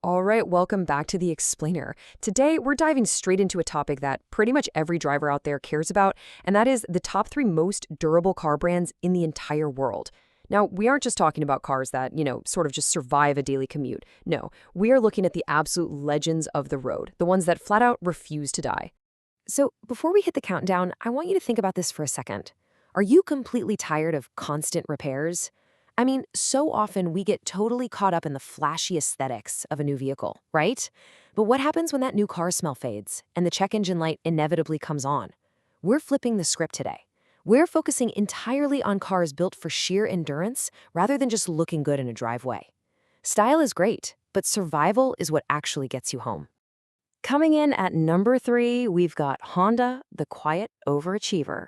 All right, welcome back to The Explainer. Today, we're diving straight into a topic that pretty much every driver out there cares about, and that is the top three most durable car brands in the entire world. Now, we aren't just talking about cars that, sort of just survive a daily commute. No, we are looking at the absolute legends of the road, the ones that flat out refuse to die. So, before we hit the countdown, I want you to think about this for a second. Are you completely tired of constant repairs? I mean, so often we get totally caught up in the flashy aesthetics of a new vehicle, right? But what happens when that new car smell fades and the check engine light inevitably comes on? We're flipping the script today. We're focusing entirely on cars built for sheer endurance rather than just looking good in a driveway. Style is great, but survival is what actually gets you home. Coming in at number 3, we've got Honda, the quiet overachiever.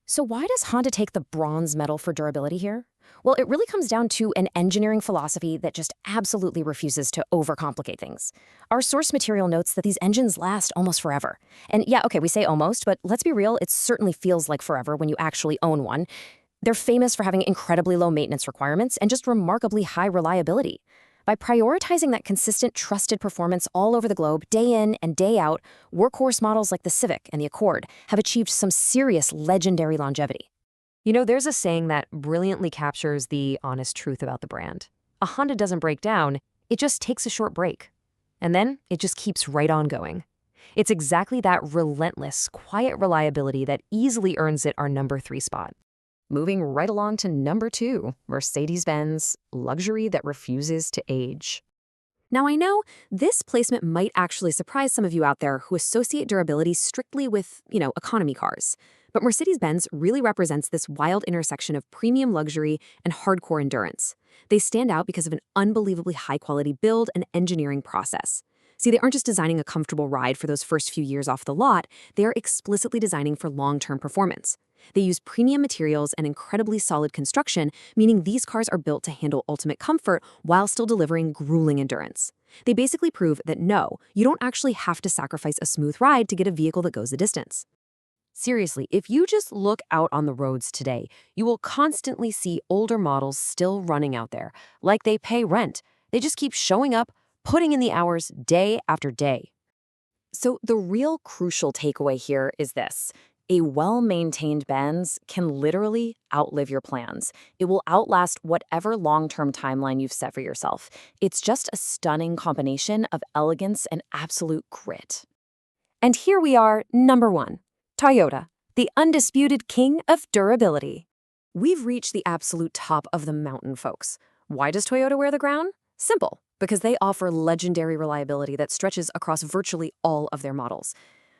So why does Honda take the bronze medal for durability here? Well, it really comes down to an engineering philosophy that just absolutely refuses to overcomplicate things. Our source material notes that these engines last almost forever. And yeah, okay, we say almost, but let's be real, it certainly feels like forever when you actually own one. They're famous for having incredibly low maintenance requirements and just remarkably high reliability. By prioritizing that consistent, trusted performance all over the globe, day in and day out, workhorse models like the Civic and the Accord have achieved some serious legendary longevity. There's a saying that brilliantly captures the honest truth about the brand. A Honda doesn't break down, it just takes a short break. And then it just keeps right on going. It's exactly that relentless, quiet reliability that easily earns it our number 3 spot. Moving right along to number 2, Mercedes-Benz, luxury that refuses to age. Now, I know this placement might actually surprise some of you out there who associate durability strictly with, economy cars. But Mercedes-Benz really represents this wild intersection of premium luxury and hardcore endurance. They stand out because of an unbelievably high-quality build and engineering process. See, they aren't just designing a comfortable ride for those first few years off the lot, they are explicitly designing for long-term performance. They use premium materials and incredibly solid construction, meaning these cars are built to handle ultimate comfort while still delivering grueling endurance. They basically prove that no, you don't actually have to sacrifice a smooth ride to get a vehicle that goes the distance. Seriously, if you just look out on the roads today, you will constantly see older models still running out there, like they pay rent. They just keep showing up, putting in the hours day after day. So the real crucial takeaway here is this. A well-maintained Benz can literally outlive your plans. It will outlast whatever long-term timeline you've set for yourself. It's just a stunning combination of elegance and absolute grit. And here we are, number 1, Toyota, the undisputed king of durability. We've reached the absolute top of the mountain, folks. Why does Toyota wear the crown? Simple, because they offer legendary reliability that stretches across virtually all of their models.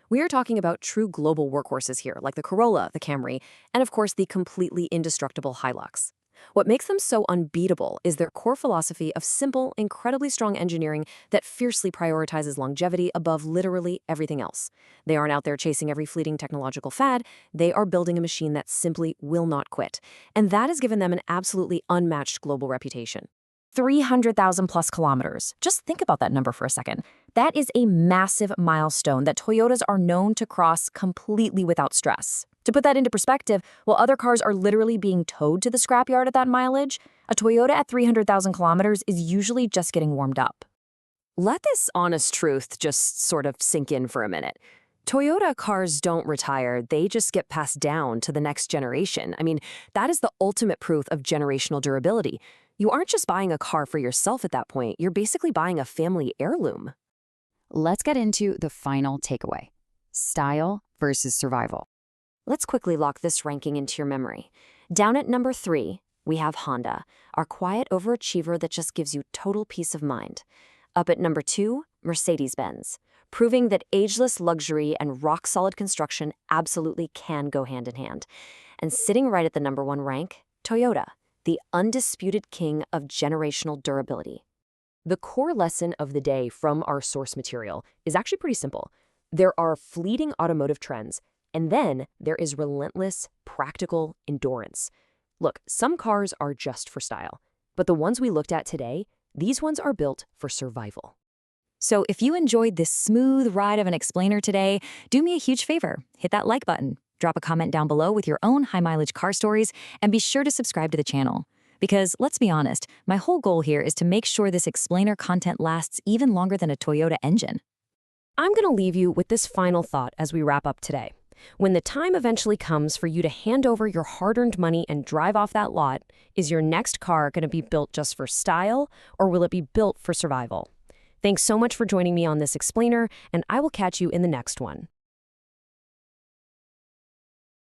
We are talking about true global workhorses here, like the Corolla, the Camry, and of course the completely indestructible Hilux. What makes them so unbeatable is their core philosophy of simple, incredibly strong engineering that fiercely prioritizes longevity above literally everything else. They aren't out there chasing every fleeting technological fad, they are building a machine that simply will not quit. And that has given them an absolutely unmatched global reputation. 300,000 plus kilometers. Just think about that number for a second. That is a massive milestone that Toyotas are known to cross completely without stress. To put that into perspective, while other cars are literally being towed to the scrapyard at that mileage, a Toyota at 300,000 kilometers is usually just getting warmed up. Let this honest truth just sort of sink in for a minute. Toyota cars don't retire, they just get passed down to the next generation. I mean, that is the ultimate proof of generational durability. You aren't just buying a car for yourself at that point, you're basically buying a family heirloom. Let's get into the final takeaway: style versus survival. Let's quickly lock this ranking into your memory. Down at number 3, we have Honda, our quiet overachiever that just gives you total peace of mind. Up at number 2, Mercedes-Benz, proving that ageless luxury and rock-solid construction absolutely can go hand in hand. And sitting right at the number 1 rank, Toyota, the undisputed king of generational durability. The core lesson of the day from our source material is actually pretty simple. There are fleeting automotive trends, and then there is relentless, practical endurance. Look, some cars are just for style, but the ones we looked at today, these ones are built for survival. So if you enjoyed this smooth ride of an explainer today, do me a huge favor, hit that like button. Drop a comment down below with your own high-mileage car stories, and be sure to subscribe to the channel. Because let's be honest, my whole goal here is to make sure this explainer content lasts even longer than a Toyota engine. I'm going to leave you with this final thought as we wrap up today. When the time eventually comes for you to hand over your hard-earned money and drive off that lot, is your next car going to be built just for style, or will it be built for survival? Thanks so much for joining me on this explainer, and I will catch you in the next one.